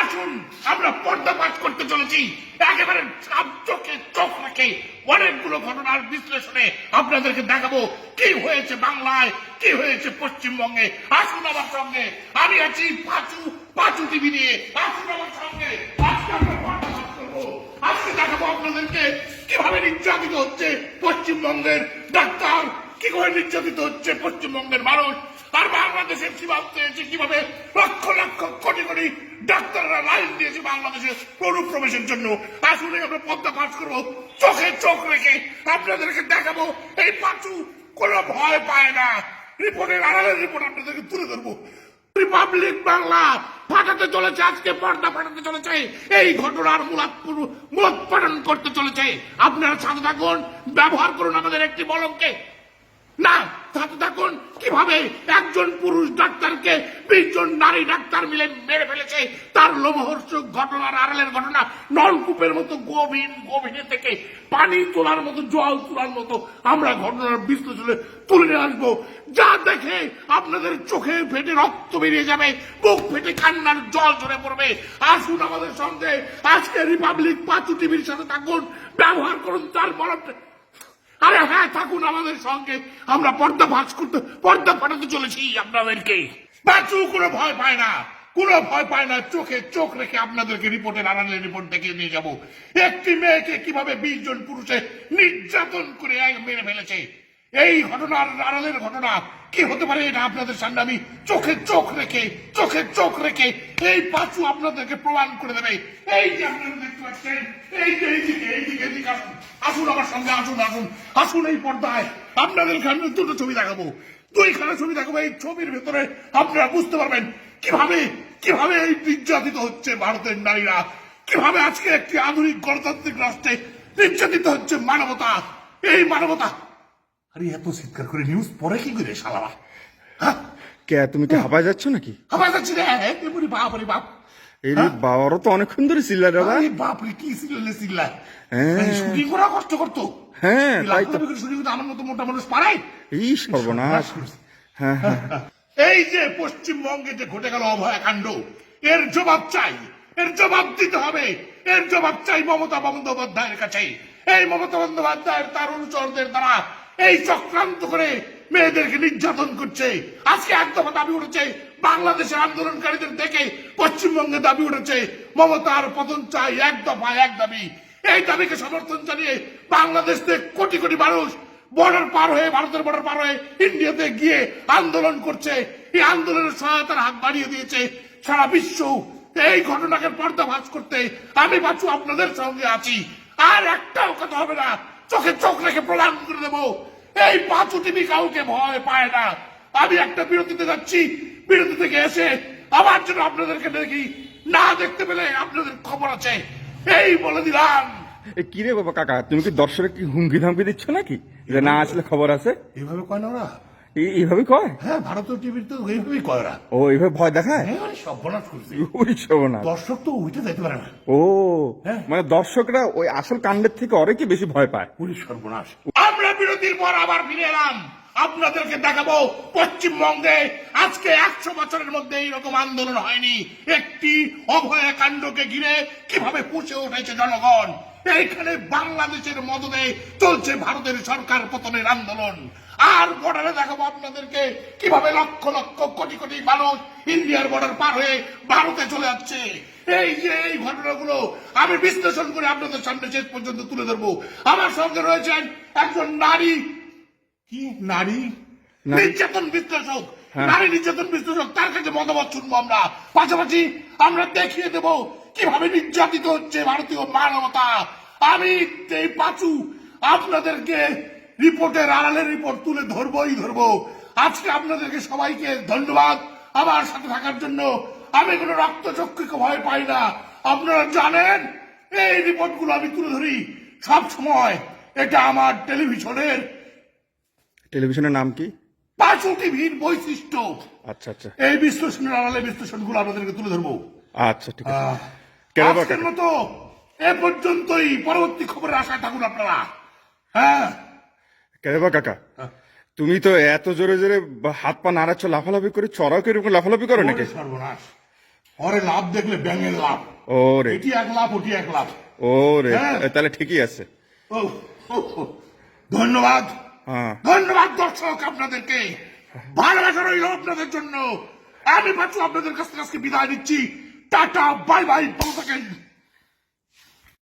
আসুন আমরা পর্দাপাত করতে চলেছি একেবারে চোখে চোখ রেখে অনেকগুলো ঘটনার বিশ্লেষণে আপনাদেরকে দেখাবো কি হয়েছে বাংলায়, কি হয়েছে পশ্চিমবঙ্গে। আসুন আমার সঙ্গে, আমি আছি পাঁচু টিভি নিয়ে। আসুন আমার সঙ্গে, আজকে আমরা পর্দাপাত করবো। আজকে দেখাবো আপনাদেরকে কিভাবে নির্যাতিত হচ্ছে পশ্চিমবঙ্গের ডাক্তার, কি করে নির্যাতিত হচ্ছে পশ্চিমবঙ্গের মানুষ, আর বাংলাদেশের সীমান্তে এসে কিভাবে লক্ষ লক্ষ কোটি কোটি ডাক্তাররা লাইন দিয়েছে বাংলাদেশের অনুপ্রবেশের জন্য। আসলে আমরা পদ্মা পাঠ করবো চোখে চোখ রেখে আপনাদেরকে দেখাবো এই পাঁচু কোনো ভয় পায় না। রিপোর্টের আড়ালের রিপোর্ট আপনাদেরকে তুলে ধরবো। রিপাবলিক বাংলা ফাটাতে চলেছে, আজকে পর্দা ফাটাতে চলেছে, এই ঘটনার মূলোৎপাটন করতে চলেছে। আপনারা সাথে থাকুন, ব্যবহার করুন আমাদের একটি বলমকে। না সাথে থাকুন কিভাবে একজন পুরুষ ডাক্তারকে 20 জন নারী ডাক্তার মিলে মেরে ফেলেছে, তার লোমহর্ষক ঘটনার আড়ালের ঘটনা। নলকূপের মতো গভীরে থেকে পানি তোলার মতো, জল তোলার মতো আমরা ঘটনার বিশ্লেষণে তুলে নিয়ে আসবো, যা দেখে আপনাদের চোখে ফেটে রক্ত বেরিয়ে যাবে, বুক ফেটে কান্নার জল ঝরে পড়বে। আসুন আমাদের সঙ্গে, আজকে রিপাবলিক পাঁচু টিভির সাথে থাকুন, ব্যবহার করুন তার বলমটা। আরে হ্যাঁ, থাকুন আমাদের সঙ্গে, আমরা পর্দা ফাটাতে চলেছি আপনাদেরকে। পাঁচু কোনো ভয় পায় না, কোনো ভয় পায় না, চোখে চোখ রেখে আপনাদেরকে রিপোর্টের আড়ালে রিপোর্ট দেখিয়ে নিয়ে যাব। একটি মেয়েকে কিভাবে 20 জন পুরুষে নির্যাতন করে মেরে ফেলেছে, এই ঘটনার আড়ালের ঘটনা কি হতে পারে এটা আপনাদের সামনে আমি চোখে চোখ রেখে এই পাঁচু আপনাদেরকে প্রমাণ করে দেবে। এই যে আপনারা দেখতে পাচ্ছেন, এইদিকে আসুন আমার সঙ্গে, আসুন এই পর্দায় আপনাদের সামনে দুটো ছবি দেখাবো, দুইখানা ছবি দেখাবো। এই ছবির ভেতরে আপনারা বুঝতে পারবেন কিভাবে এই নির্যাতিত হচ্ছে ভারতের নারীরা, কিভাবে আজকে একটি আধুনিক গণতান্ত্রিক রাষ্ট্রে নির্যাতিত হচ্ছে মানবতা। এই মানবতা। আরে এত চিৎকার করে নিউজ পরে কি করে শালারা? কে তুমি কি হাঁপায় যাচ্ছ নাকি? হাঁপায় যাচ্ছি রে, বাপ রে বাপ। এই বাবারও তো অনেকক্ষণ ধরে চিল্লা রে বাপ রে, কি চিল্লা হ্যাঁ শুটিং করা কষ্ট করতো। হ্যাঁ তাই তো, শুটিং করতে আমার মতো মোটা মানুষ পারাই। এই সর্বনাশ। হ্যাঁ হ্যাঁ, এই যে পশ্চিমবঙ্গে যে ঘটে গেল অভয়াকাণ্ড, এর জবাব চাই, এর জবাব দিতে হবে, এর জবাব চাই মমতা বন্দ্যোপাধ্যায়ের কাছে। এই মমতা বন্দ্যোপাধ্যায়ের তার অনুচরদের দ্বারা এই চক্রান্ত করে মেয়েদেরকে নির্যাতন করছে। আজকে এক দফা দাবি উঠেছে, বাংলাদেশের আন্দোলনকারীদের দেখে পশ্চিমবঙ্গে দাবি উঠেছে মমতার পতন চাই, এক দফা এক দাবি। এই দাবিকে সমর্থন জানিয়ে বাংলাদেশ থেকে কোটি কোটি মানুষ বর্ডার পার হয়ে, ভারতের বর্ডার পার হয়ে ইন্ডিয়াতে গিয়ে আন্দোলন করছে। এই আন্দোলনের সহায়তার হাত বাড়িয়ে দিয়েছে সারা বিশ্ব। এই ঘটনাকে পর্দাফাশ করতে আমি পাঁচু আপনাদের সঙ্গে আছি, আর একটাও কথা হবে না, চোখে চোখ রেখে প্রমাণ করে দেবো এই পাঁচু টিভি কাউকে ভয় পায় না। আমি একটা বিরতিতে যাচ্ছি, বিরতি থেকে এসে আবার জন্য আপনাদেরকে দেখি, না দেখতে পেলে আপনাদের খবর আছে, এই বলে দিলাম। কি রে বাবা কাকা, তুমি কি দর্শকের কি হুমকি ধামকি দিচ্ছ নাকি যে না আসলে খবর আছে? এইভাবে কয় না ওরা? এইভাবে কয়? হ্যাঁ, ভারতীয় টিভির তো এইভাবেই কয় ওরা। ও এইভাবে ভয় দেখায়? সর্বনাশ করছে, ওই সর্বনাশ। দর্শক তো উঠে যেতে পারে না। ও হ্যাঁ, মানে দর্শকরা ওই আসল কাণ্ডের থেকে অনেকে বেশি ভয় পায়। ওই সর্বনাশ। আমরা বিরতির পর আবার ফিরে এলাম, আপনাদেরকে দেখাবো পশ্চিমবঙ্গে আজকে 100 বছরের মধ্যে এইরকম আন্দোলন হয়নি। একটি অভয়াকাণ্ডকে ঘিরে কিভাবে পুষে উঠেছে জনগণ। এইখানে বাংলাদেশের মদদে চলছে ভারতের সরকার পতনের আন্দোলন। আর বর্ডারে দেখাবো আপনাদেরকে কিভাবে লক্ষ লক্ষ কোটি কোটি মানুষ ইন্ডিয়ার বর্ডার পার হয়ে ভারতে চলে যাচ্ছে। এই যে এই ঘটনাগুলো আমি বিশ্লেষণ করে আপনাদের সামনে শেষ পর্যন্ত তুলে ধরবো। আমার সঙ্গে রয়েছেন একজন নারী নির্যাতন বিশ্লেষক, নারী নির্যাতন বিশ্লেষক, তার কাছে মতামত শুনবো আমরা। পাশাপাশি আমরা দেখিয়ে দেব কিভাবে নির্যাতিত হচ্ছে ভারতীয় মানবতা। আমি এই পাঁচু আপনাদেরকে রিপোর্টের আড়ালের রিপোর্ট তুলে ধরবো। আজকে আপনাদেরকে সবাইকে ধন্যবাদ আমার সাথে থাকার জন্য। আমি কোনো রক্তচক্ষুকে ভয় পাই না, আপনারা জানেন। এই রিপোর্টগুলো আমি তুলে ধরি সব সময়। এটা আমার টেলিভিশনের নাম কি? পাঁচু টিভির বৈশিষ্ট্য। আচ্ছা আচ্ছা, এই বিশ্লেষণের আড়ালে বিশ্লেষণগুলো আপনাদেরকে তুলে ধরবো। আচ্ছা ঠিক আছে। আজকের মতো এ পর্যন্তই, পরবর্তী খবরের আশায় থাকুন আপনারা। হ্যাঁ কেবা কাকা, তুমি তো এত জোরে জোরে হাত পা নাড়াচ্ছ, লাফালাফি করে, চড়াও কিরকম লাফালাফি করো নাকি? সর্বনাশ, ওরে লাভ দেখলে ব্যাঙের লাভ, ওরে এটি এক লাভ ওটি এক লাভ। ওরে হ্যাঁ। তাহলে ঠিকই আছে। ও ও, ও, ধন্যবাদ হ্যাঁ ধন্যবাদ দর্শক, আপনাদেরকে ভালোবাসা রইল আপনাদের জন্য। আমি পাচ্ছি আপনাদের কাছ থেকে আজকে বিদায় নিচ্ছি। টাটা বাই বাই, ভালো থাকেন।